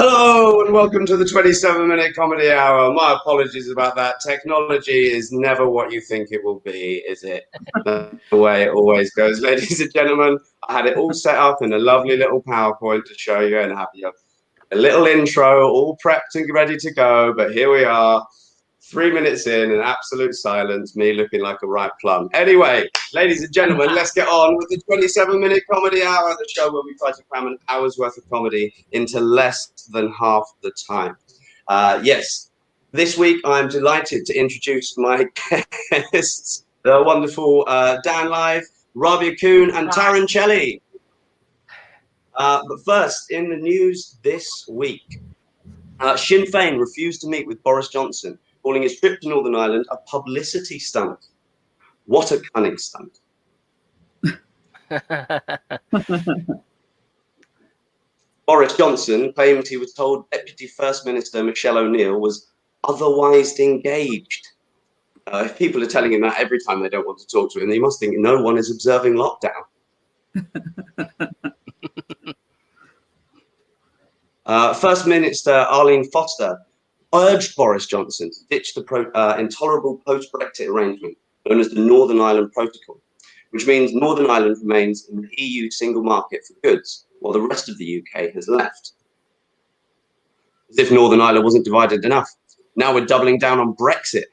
Hello and welcome to the 27-minute comedy hour. My apologies about that. Technology is never what you think it will be, is it? The way it always goes. Ladies and gentlemen, I had it all set up in a lovely little PowerPoint to show you and have a little intro, all prepped and ready to go. But here we are, 3 minutes in absolute silence, me looking like a ripe plum. Anyway, ladies and gentlemen, let's get on with the 27-minute comedy hour, the show where we try to cram an hour's worth of comedy into less than half the time. Yes, this week I'm delighted to introduce my guests, the wonderful Dan Live, Rabia Kuhn, and Taran Chelly. But first, in the news this week, Sinn Féin refused to meet with Boris Johnson, calling his trip to Northern Ireland a publicity stunt. What a cunning stunt. Boris Johnson claimed he was told Deputy First Minister Michelle O'Neill was otherwise engaged. If people are telling him that every time they don't want to talk to him, they must think no one is observing lockdown. First Minister Arlene Foster urged Boris Johnson to ditch the intolerable post-Brexit arrangement known as the Northern Ireland Protocol, which means Northern Ireland remains in the EU single market for goods, while the rest of the UK has left. As if Northern Ireland wasn't divided enough. Now we're doubling down on Brexit.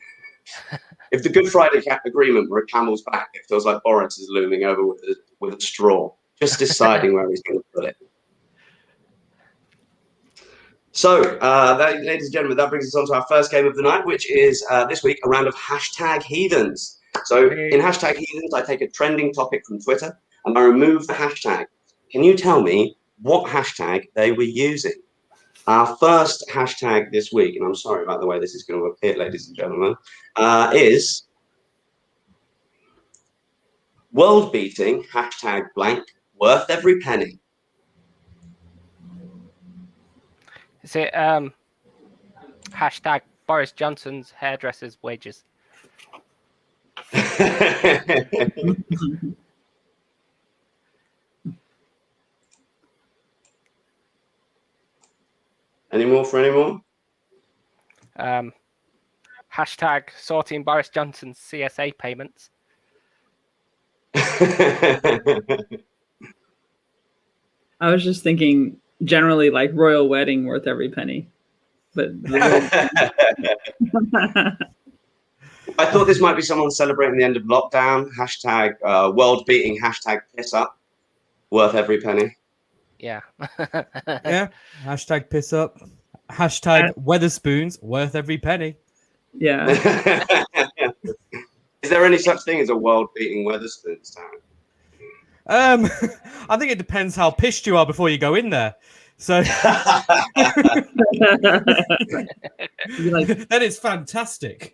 If the Good Friday Agreement were a camel's back, it feels like Boris is looming over with a straw, just deciding where he's going to put it. So, ladies and gentlemen, that brings us on to our first game of the night, which is this week a round of hashtag heathens. So, in hashtag heathens, I take a trending topic from Twitter and I remove the hashtag. Can you tell me what hashtag they were using? Our first hashtag this week, and I'm sorry about the way this is going to appear, ladies and gentlemen, is world-beating hashtag blank worth every penny. Is it hashtag Boris Johnson's hairdresser's wages? Any more for any more? Hashtag sorting Boris Johnson's CSA payments. I was just thinking generally like royal wedding worth every penny. But I thought this might be someone celebrating the end of lockdown. Hashtag world beating hashtag piss up worth every penny. Yeah. Yeah. Hashtag piss up. Hashtag Weatherspoons worth every penny. Yeah. Is there any such thing as a world beating Weatherspoons, Darren? I think it depends how pissed you are before you go in there. So then it's fantastic.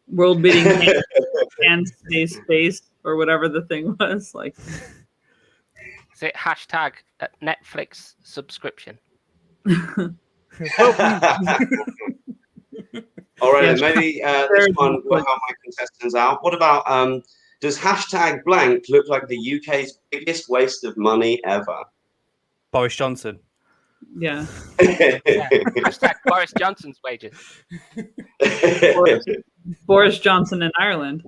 World beating and space or whatever the thing was. Like, is it hashtag Netflix subscription? All right, yeah, maybe this one will help my contestants out. What about does hashtag blank look like the UK's biggest waste of money ever? Boris Johnson. Yeah. Hashtag Boris Johnson's wages. Boris Johnson in Ireland.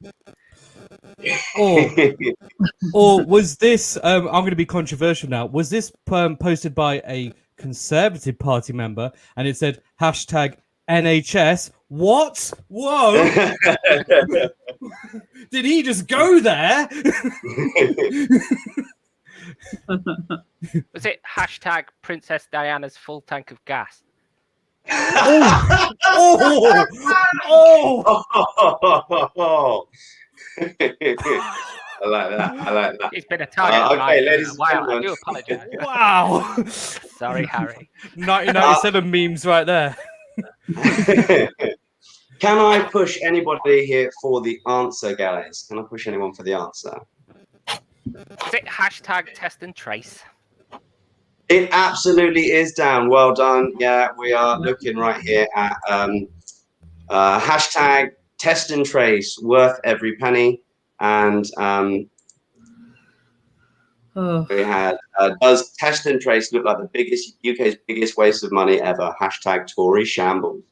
Or was this, I'm going to be controversial now, was this posted by a Conservative Party member and it said hashtag NHS? What? Whoa. Did he just go there? Was it hashtag Princess Diana's full tank of gas? I like that. It's been a target. Okay, ladies and gentlemen. I do apologize. Wow. Sorry, Harry. 1997 memes right there. Can I push anybody here for the answer, guys? Can I push anyone for the answer? Is it hashtag test and trace? It absolutely is, Dan. Well done. Yeah, we are looking right here at hashtag test and trace worth every penny. And Oh, We had, does test and trace look like the UK's biggest waste of money ever? Hashtag Tory shambles.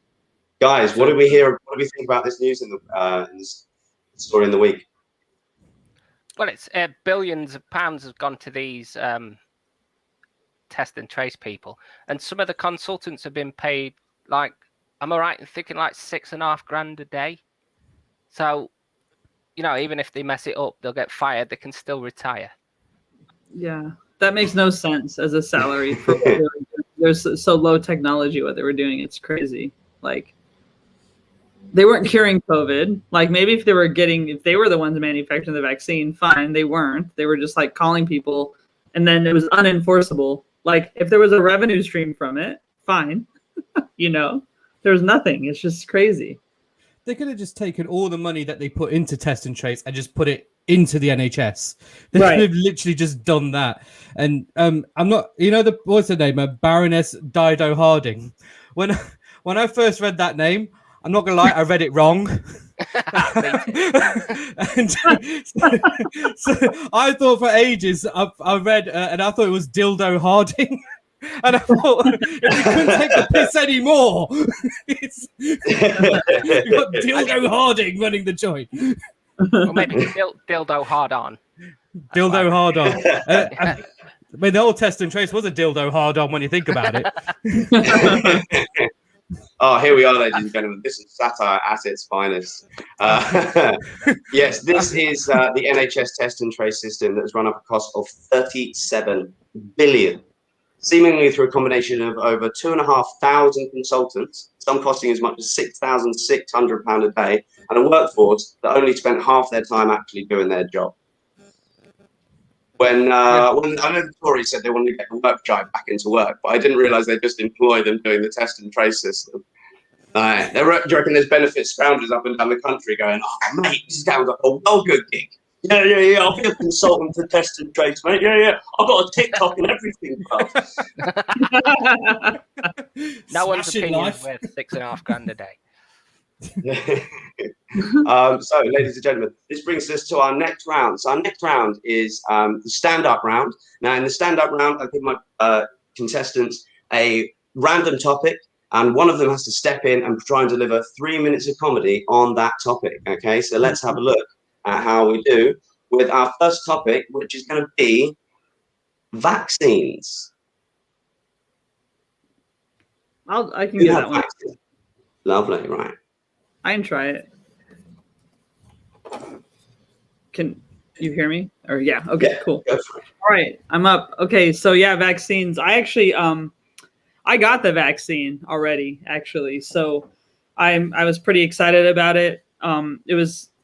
Guys, what do we hear? What do we think about this news in this story in the week? Well, it's billions of pounds have gone to these test and trace people, and some of the consultants have been paid like, am I right in thinking like $6,500 a day? So, even if they mess it up, they'll get fired. They can still retire. yeah. That makes no sense as a salary for what they were doing. There's so low technology what they were doing. It's crazy. Like, they weren't curing COVID. Like, maybe if they were the ones manufacturing the vaccine, fine. They weren't. They were just like calling people, and then it was unenforceable. Like, if there was a revenue stream from it, fine. There was nothing. It's just crazy. They could have just taken all the money that they put into test and trace and just put it into the NHS. They could have literally just done that. And I'm not, what's her name? Baroness Dido Harding. When I first read that name, I'm not gonna lie, I read it wrong. And so I thought for ages, I read and I thought it was Dildo Harding. And I thought, if you couldn't take the piss anymore, you got Dildo Harding running the joint. Or maybe dildo hard on. Dildo hard on. I mean, the old test and trace was a dildo hard on when you think about it. Oh, here we are, ladies and gentlemen. This is satire at its finest. Yes, this is the NHS test and trace system that's run up a cost of 37 billion. Seemingly through a combination of over 2,500 consultants, some costing as much as £6,600 a day, and a workforce that only spent half their time actually doing their job. When I know the Tories said they wanted to get the work drive back into work, but I didn't realise they just employ them doing the test and trace system. Do you reckon there's benefit scoundrels up and down the country going, oh, mate, this sounds like a well good gig. Yeah, I'll be a consultant for test and trace, mate. Yeah. I've got a TikTok and everything, bro. No one's opinion is worth $6,500 a day. So, ladies and gentlemen, this brings us to our next round. So our next round is the stand-up round. Now, in the stand-up round, I give my contestants a random topic, and one of them has to step in and try and deliver 3 minutes of comedy on that topic. Okay, so let's have a look at how we do with our first topic, which is going to be vaccines. I can get that one. Vaccines. Lovely, right. I can try it. Can you hear me? Or yeah, okay, cool. Go for it. All right, I'm up. Okay, so yeah, vaccines. I actually I got the vaccine already, actually. So I was pretty excited about it.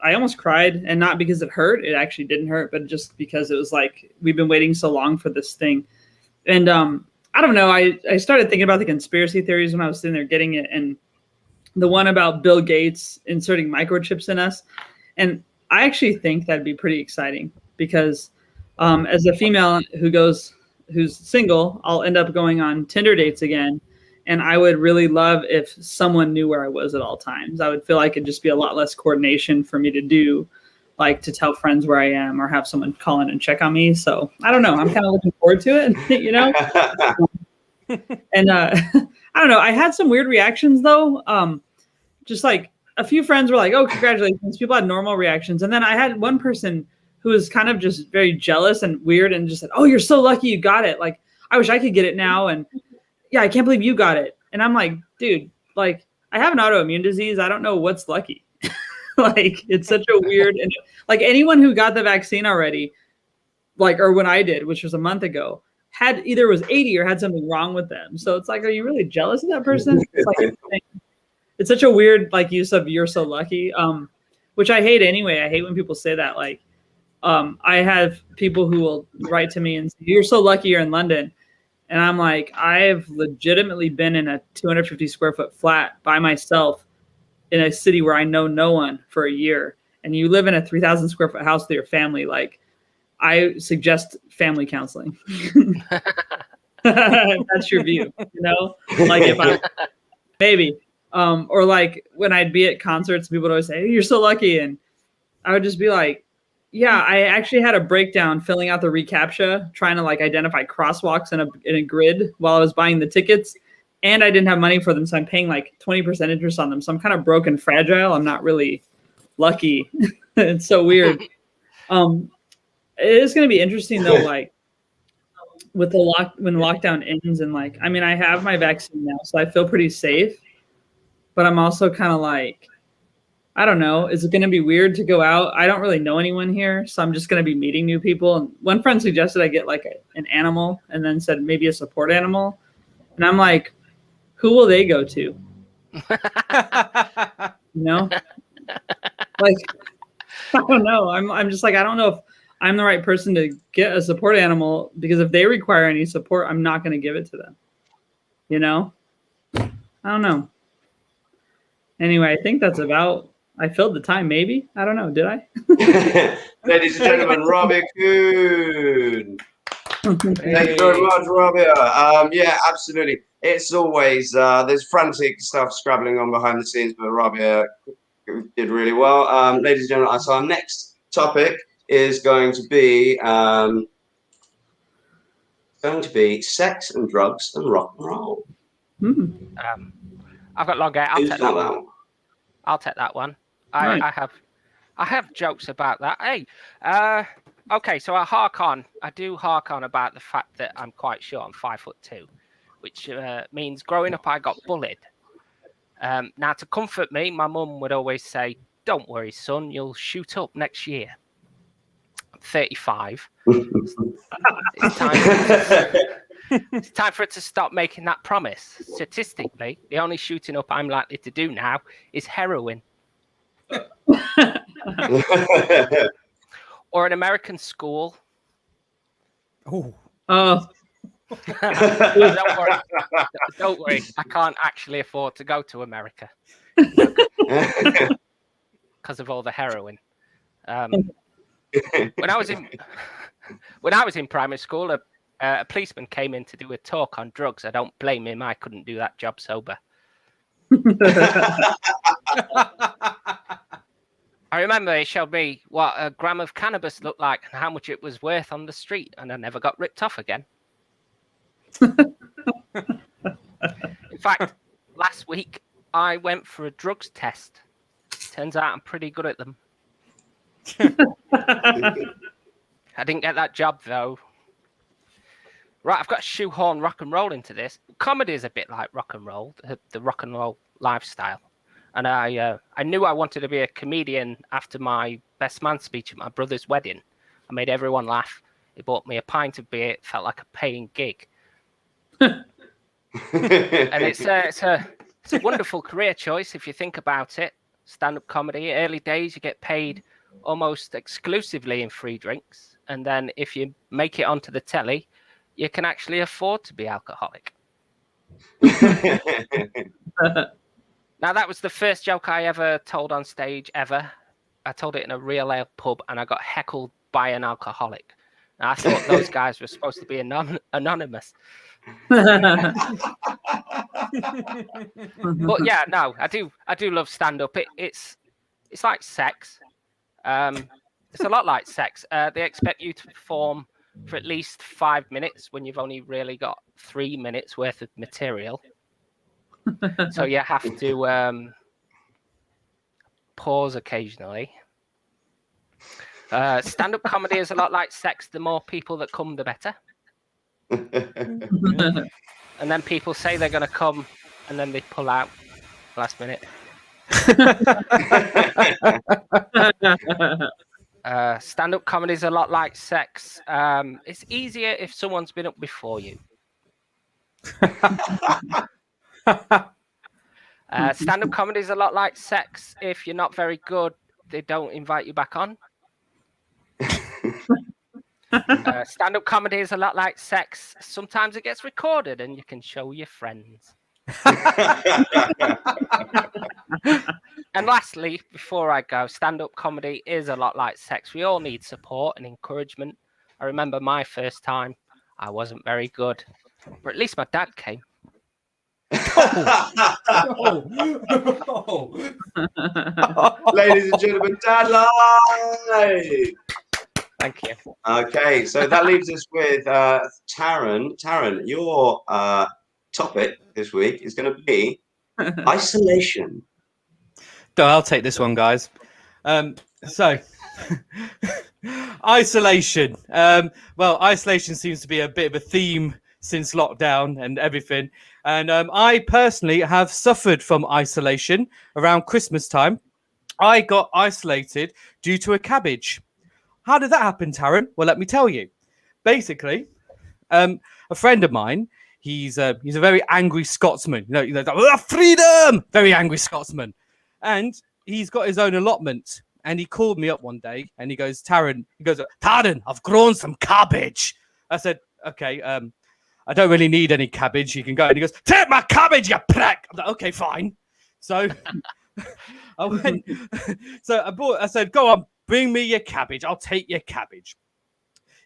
I almost cried, and not because it hurt. It actually didn't hurt, but just because it was like, we've been waiting so long for this thing. And I don't know. I started thinking about the conspiracy theories when I was sitting there getting it, and the one about Bill Gates inserting microchips in us. And I actually think that'd be pretty exciting because as a female who's single, I'll end up going on Tinder dates again. And I would really love if someone knew where I was at all times. I would feel like it'd just be a lot less coordination for me to do, like to tell friends where I am or have someone call in and check on me. So I don't know. I'm kind of looking forward to it, you know? And I don't know. I had some weird reactions though. Just like a few friends were like, oh, congratulations. People had normal reactions. And then I had one person who was kind of just very jealous and weird and just said, oh, you're so lucky you got it. Like, I wish I could get it now. And yeah, I can't believe you got it. And I'm like, dude, like, I have an autoimmune disease. I don't know what's lucky. Like, it's such a weird, and like anyone who got the vaccine already, like, or when I did, which was a month ago, had either was 80 or had something wrong with them. So it's like, are you really jealous of that person? It's like, it's such a weird, like, use of "you're so lucky," which I hate anyway. I hate when people say that. Like, I have people who will write to me and say, "You're so lucky you're in London," and I'm like, I've legitimately been in a 250 square foot flat by myself in a city where I know no one for a year, and you live in a 3,000 square foot house with your family. Like, I suggest family counseling. That's your view, you know? Like, if I maybe. Or like when I'd be at concerts, people would always say, hey, you're so lucky. And I would just be like, Yeah, I actually had a breakdown filling out the reCAPTCHA, trying to like identify crosswalks in a grid while I was buying the tickets, and I didn't have money for them, so I'm paying like 20% interest on them. So I'm kind of broke and fragile. I'm not really lucky. It's so weird. It is going to be interesting though, like with when the lockdown ends, and like I mean, I have my vaccine now, so I feel pretty safe. But I'm also kind of like, I don't know. Is it going to be weird to go out? I don't really know anyone here, so I'm just going to be meeting new people. And one friend suggested I get like an animal, and then said maybe a support animal. And I'm like, who will they go to? You know, like I don't know. I'm just like, I don't know if I'm the right person to get a support animal, because if they require any support, I'm not going to give it to them. You know, I don't know. Anyway, I think that's about. I filled the time, maybe. I don't know. Did I? Ladies and gentlemen, Robbie Kuhn. Thank you very much, Robbie. Yeah, absolutely. It's always there's frantic stuff scrabbling on behind the scenes, but Robbie did really well. Ladies and gentlemen, so our next topic is going to be sex and drugs and rock and roll. I've got long hair. I'll take that one. I'll take that one. I have jokes about that. Hey, okay, so I do hark on about the fact that I'm quite short. I'm 5'2", which means growing up I got bullied. Now, to comfort me, my mum would always say, "Don't worry, son, you'll shoot up next year." I'm 35. It's time for it to stop making that promise. Statistically, the only shooting up I'm likely to do now is heroin. Or an American school. Oh. Don't worry. I can't actually afford to go to America because of all the heroin. When I was in primary school, a policeman came in to do a talk on drugs. I don't blame him. I couldn't do that job sober. I remember he showed me what a gram of cannabis looked like and how much it was worth on the street, and I never got ripped off again. In fact, last week I went for a drugs test. Turns out I'm pretty good at them. I didn't get that job though. Right, I've got to shoehorn rock and roll into this. Comedy is a bit like rock and roll, the rock and roll lifestyle. And I knew I wanted to be a comedian after my best man speech at my brother's wedding. I made everyone laugh. He bought me a pint of beer. It felt like a paying gig. And it's a wonderful career choice if you think about it. Stand-up comedy, early days, you get paid almost exclusively in free drinks. And then if you make it onto the telly, you can actually afford to be alcoholic. Now, that was the first joke I ever told on stage ever. I told it in a real ale pub, and I got heckled by an alcoholic. Now, I thought those guys were supposed to be anonymous. But yeah, no, I do love stand-up. It's like sex. It's a lot like sex. They expect you to perform for at least 5 minutes when you've only really got 3 minutes worth of material. So you have to pause occasionally. Stand-up comedy is a lot like sex. The more people that come, the better. And then people say they're going to come, and then they pull out last minute. Stand-up comedy is a lot like sex. It's easier if someone's been up before you. Stand-up comedy is a lot like sex. If you're not very good, they don't invite you back on. Stand-up comedy is a lot like sex. Sometimes it gets recorded and you can show your friends. And lastly, before I go, stand-up comedy is a lot like sex. We all need support and encouragement. I remember my first time, I wasn't very good, but at least my dad came. Ladies and gentlemen, Dad Live. Thank you. Okay, so that leaves us with Taryn. Taryn, your topic this week is going to be isolation. I'll take this one, guys. So, isolation. Well, isolation seems to be a bit of a theme since lockdown and everything. And I personally have suffered from isolation around Christmas time. I got isolated due to a cabbage. How did that happen, Taryn? Well, let me tell you. Basically, a friend of mine, he's a very angry Scotsman. You know, freedom! Very angry Scotsman. And he's got his own allotment. And he called me up one day and he goes, Taryn, I've grown some cabbage. I said, okay, I don't really need any cabbage. You can go. And he goes, take my cabbage, you prick. I'm like, okay, fine. So I went. I said, go on, bring me your cabbage. I'll take your cabbage.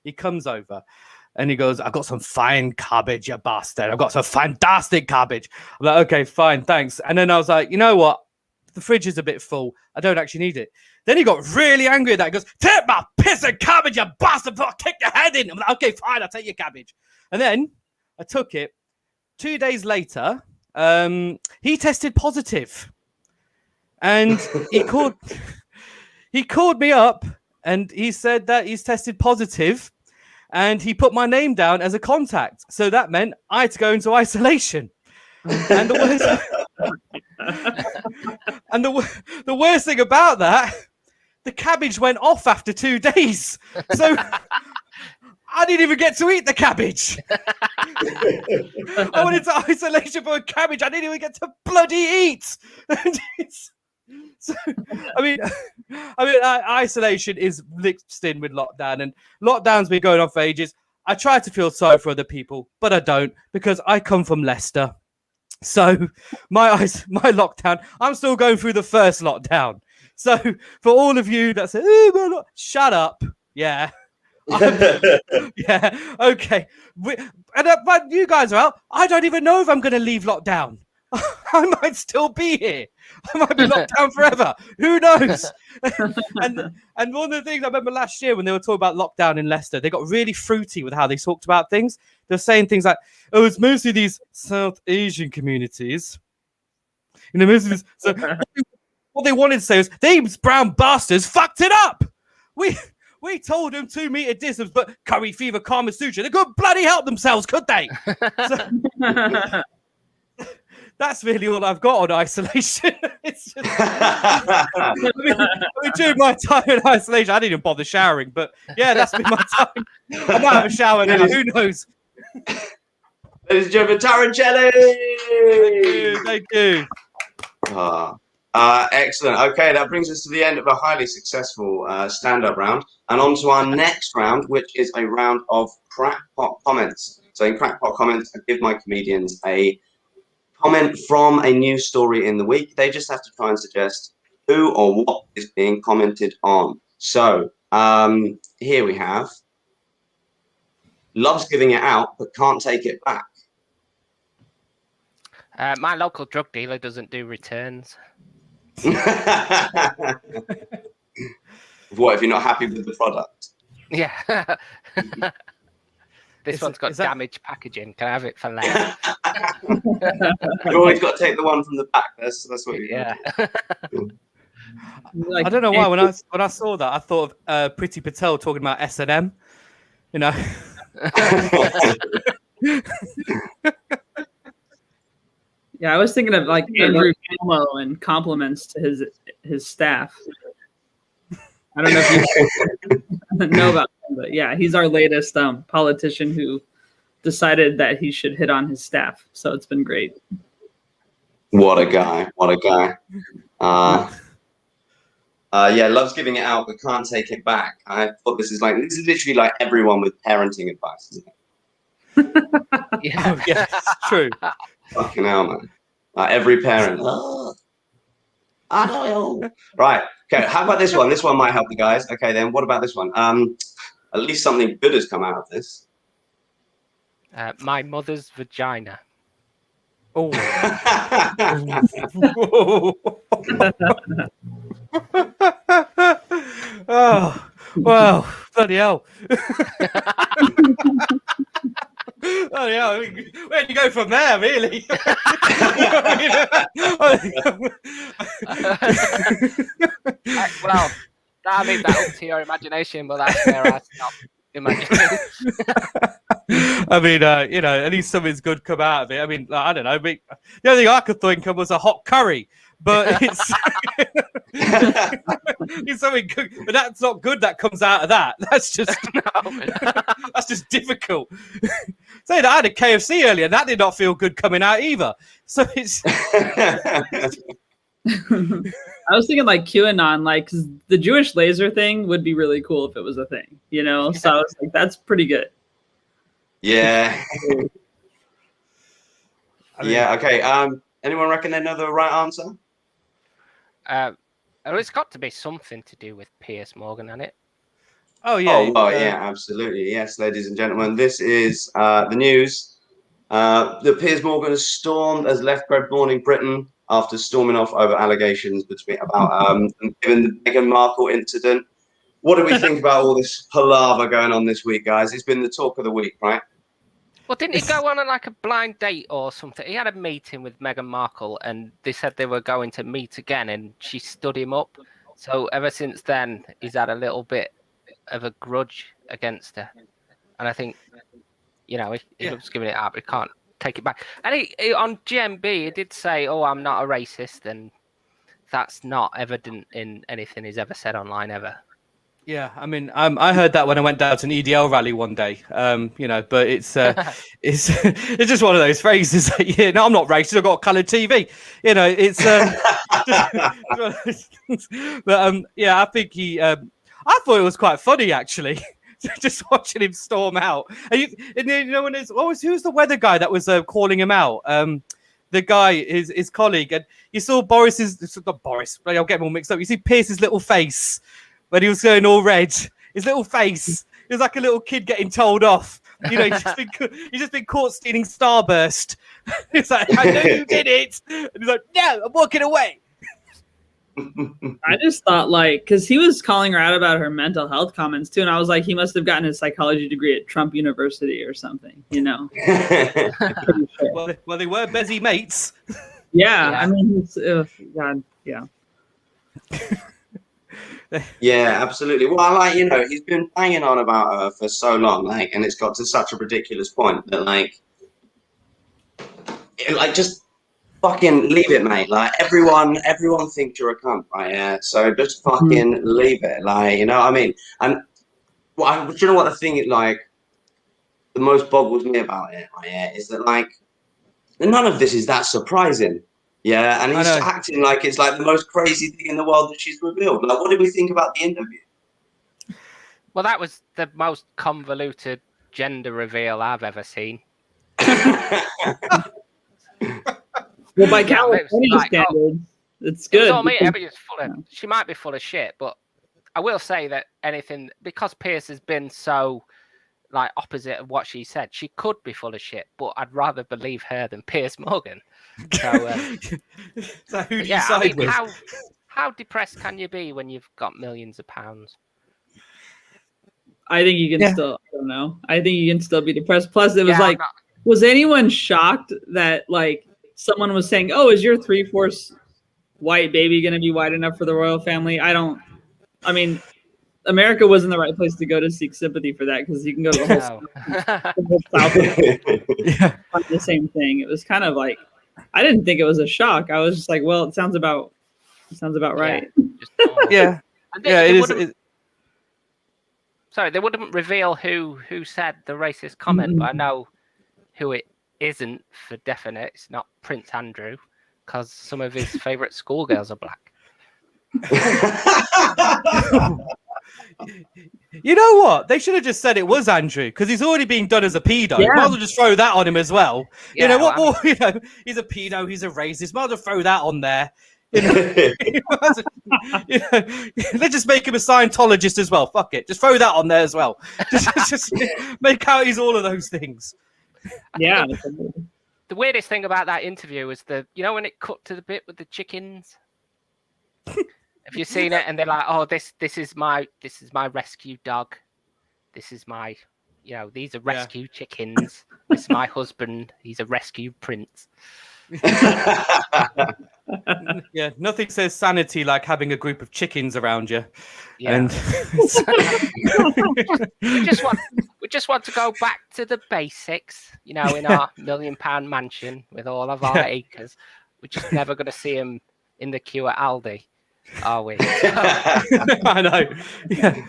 He comes over and he goes, I've got some fine cabbage, you bastard. I've got some fantastic cabbage. I'm like, okay, fine, thanks. And then I was like, you know what? The fridge is a bit full. I don't actually need it. Then he got really angry at that. He goes, take my piss and cabbage, you bastard. I'll kick your head in. I'm like, okay, fine, I'll take your cabbage. And then I took it. 2 days later, he tested positive. And he called me up and he said that he's tested positive and he put my name down as a contact. So that meant I had to go into isolation. And the worst thing about that, the cabbage went off after 2 days. So I didn't even get to eat the cabbage. I went into isolation for a cabbage. I didn't even get to bloody eat. So, I mean, isolation is mixed in with lockdown, and lockdown's been going on for ages. I try to feel sorry for other people, but I don't, because I come from Leicester. So my lockdown, I'm still going through the first lockdown. So for all of you that say, oh, shut up. Yeah. Yeah. Okay. But you guys are out. I don't even know if I'm going to leave lockdown. I might still be here. I might be locked down forever. Who knows? And one of the things I remember last year when they were talking about lockdown in Leicester, they got really fruity with how they talked about things. They're saying things like, "Oh, it's mostly these South Asian communities." You know, mostly this, so what they wanted to say was, "These brown bastards fucked it up. We told them 2 meter distance, but curry fever, Kama Sutra, they couldn't bloody help themselves, could they?" So, that's really all I've got on isolation. It's just, I mean, during my time in isolation, I didn't even bother showering, but yeah, that's been my time. I might have a shower now, who knows? Ladies and gentlemen, Tarancelli! Thank you. Excellent. Okay, that brings us to the end of a highly successful stand-up round, and on to our next round, which is a round of crackpot comments. So in crackpot comments, I give my comedians a comment from a news story in the week. They just have to try and suggest who or what is being commented on. So here we have, loves giving it out, but can't take it back. My local drug dealer doesn't do returns. What if you're not happy with the product? Yeah. This one's got damaged packaging. Can I have it for less? You always got to take the one from the back. That's what you Like, I don't know why when I saw that I thought of Priti Patel talking about S&M. You know. Yeah, I was thinking of like Andrew Cuomo and compliments to his staff. I don't know if you know about him, but yeah, he's our latest politician who decided that he should hit on his staff. So it's been great. What a guy. What a guy. Yeah, loves giving it out, but can't take it back. I thought this is literally like everyone with parenting advice, isn't it? Yeah, Oh, yeah, it's true. Fucking hell, man. Like every parent. Oh, I know. Right. Okay. How about this one? This one might help you guys. Okay, then what about this one? At least something good has come out of this. my mother's vagina. Oh. Oh, wow, bloody hell. Bloody hell. Where do you go from there, really? Well, I'll leave that up to your imagination, but that's where I stop imagining. I mean, you know, at least something's good come out of it. I mean, like, I don't know. The only thing I could think of was a hot curry, but it's, it's something good. But that's not good. That comes out of that. That's just that's just difficult. Say that I had a KFC earlier, and that did not feel good coming out either. So it's. I was thinking like QAnon, like 'cause the Jewish laser thing would be really cool if it was a thing, you know. So I was like, that's pretty good. Yeah. Yeah. Okay. Anyone reckon they know the right answer? Well, it's got to be something to do with Piers Morgan, hasn't it? Oh yeah. Oh well, yeah, absolutely. Yes, ladies and gentlemen, this is the news. That Piers Morgan has left Good Morning Britain after storming off over allegations about given the Meghan Markle incident. What do we think about all this palaver going on this week, guys? It's been the talk of the week, right? Well, didn't he go on like a blind date or something? He had a meeting with Meghan Markle, and they said they were going to meet again, and she stood him up. So ever since then, he's had a little bit of a grudge against her, and I think, you know, he loves giving it up. He can't take it back. And he on GMB, he did say, "Oh, I'm not a racist," and that's not evident in anything he's ever said online ever. Yeah, I mean, I heard that when I went down to an EDL rally one day. You know, but it's it's just one of those phrases that, you know, I'm not racist. I've got coloured TV. You know, it's but yeah, I think he. I thought it was quite funny actually, just watching him storm out. And you know, when who's the weather guy that was calling him out? The guy, his colleague, and you saw not Boris. I'll get them all mixed up. You see Pierce's little face. When he was going all red, his little face, it was like a little kid getting told off. You know, he's just been caught stealing Starburst. It's like, I know you did it. And he's like, no, I'm walking away. I just thought, like, because he was calling her out about her mental health comments too, and I was like, he must have gotten his psychology degree at Trump University or something, you know. Well, they were busy mates. Yeah, I mean, God, yeah. Yeah, absolutely. Well, you know, he's been banging on about her for so long, and it's got to such a ridiculous point that, just fucking leave it, mate. Like, everyone thinks you're a cunt, right? Yeah. So just fucking leave it. Like, you know what I mean? And do you know what the thing is, like, the most boggles me about it, right? Yeah, is that, like, none of this is that surprising. Yeah, and he's acting like it's like the most crazy thing in the world that she's revealed. Like, what did we think about the interview? Well, that was the most convoluted gender reveal I've ever seen. Well, by California standards, it's good. She might be full of shit, but I will say that because Piers has been so like opposite of what she said, she could be full of shit, but I'd rather believe her than Piers Morgan. So, so who do you side with? How depressed can you be when you've got millions of pounds? I think you can still, I don't know. I think you can still be depressed. Plus, it was was anyone shocked that like someone was saying, "Oh, is your 3/4 white baby going to be white enough for the royal family?" I mean, America wasn't the right place to go to seek sympathy for that, because you can go to the whole South. The same thing. It was kind of like, I didn't think it was a shock. I was just like, well, it sounds about right. Yeah. It is. Sorry, they wouldn't reveal who said the racist comment, but I know who it isn't for definite. It's not Prince Andrew, because some of his favourite schoolgirls are black. You know what? They should have just said it was Andrew, because he's already being done as a pedo. Yeah. Might as well just throw that on him as well. Yeah, you know what more? You know, he's a pedo. He's a racist. Might as well throw that on there. You know, let's just make him a Scientologist as well. Fuck it. Just throw that on there as well. Just make out he's all of those things. Yeah. The weirdest thing about that interview was when it cut to the bit with the chickens. Have you seen it? And they're like, "Oh, this is my rescue dog. This is my, these are rescue chickens. This is my husband. He's a rescue prince." Yeah, nothing says sanity like having a group of chickens around you. Yeah. And we just want to go back to the basics, in our £1 million mansion with all of our acres. We're just never going to see him in the queue at Aldi, are we? I know. Yeah.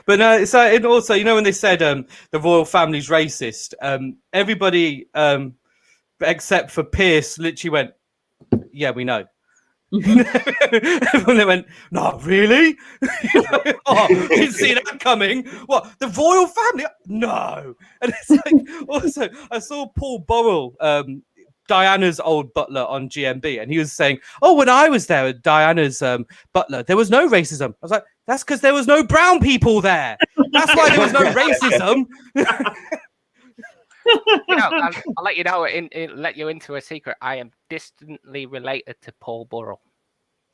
But no, so and also, when they said the royal family's racist, everybody except for Piers literally went, "Yeah, we know." Everyone went, "No, really? Didn't see that coming. What, the royal family? No." And it's like, also, I saw Paul Burrell, Diana's old butler, on GMB, and he was saying, "Oh, when I was there at Diana's butler, there was no racism." I was like, "That's because there was no brown people there. That's why there was no racism." I'll let you know. Let you into a secret. I am distantly related to Paul Burrell.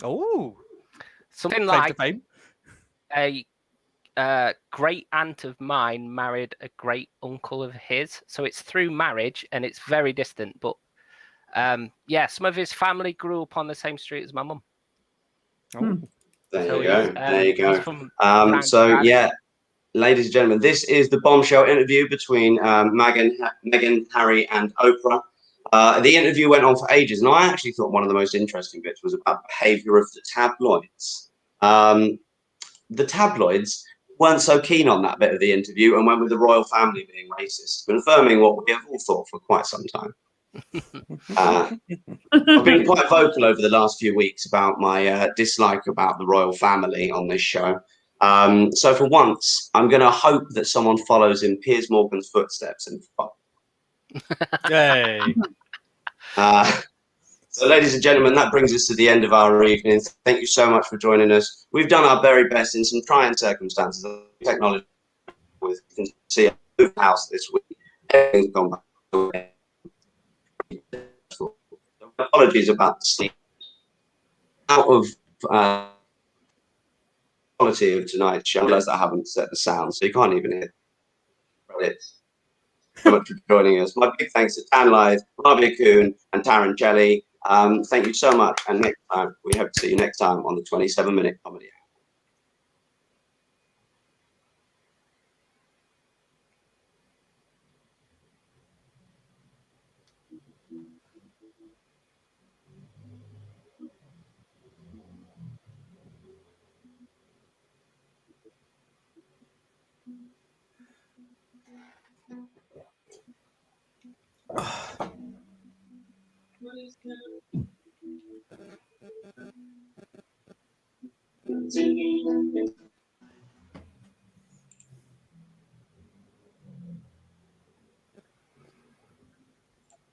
Oh, something like a great aunt of mine married a great uncle of his. So it's through marriage, and it's very distant. But some of his family grew up on the same street as my mum. Oh. There you go. So ladies and gentlemen, this is the bombshell interview between Meghan, Harry, and Oprah. The interview went on for ages, and I actually thought one of the most interesting bits was about the behaviour of the tabloids. The tabloids weren't so keen on that bit of the interview and went with the royal family being racist, confirming what we have all thought for quite some time. I've been quite vocal over the last few weeks about my dislike about the royal family on this show. So for once, I'm going to hope that someone follows in Piers Morgan's footsteps and Yay. So ladies and gentlemen, that brings us to the end of our evening. Thank you so much for joining us. We've done our very best in some trying circumstances. Technology, you can see a house this week. Everything's gone back to apologies about the sleep. Out of quality of tonight's show, unless I haven't set the sound, so you can't even hear credits. So much for joining us. My big thanks to Dan Lythe, Rabia Kuhn, and Taryn Jelly. Thank you so much, and next time we hope to see you next time on the 27-minute comedy.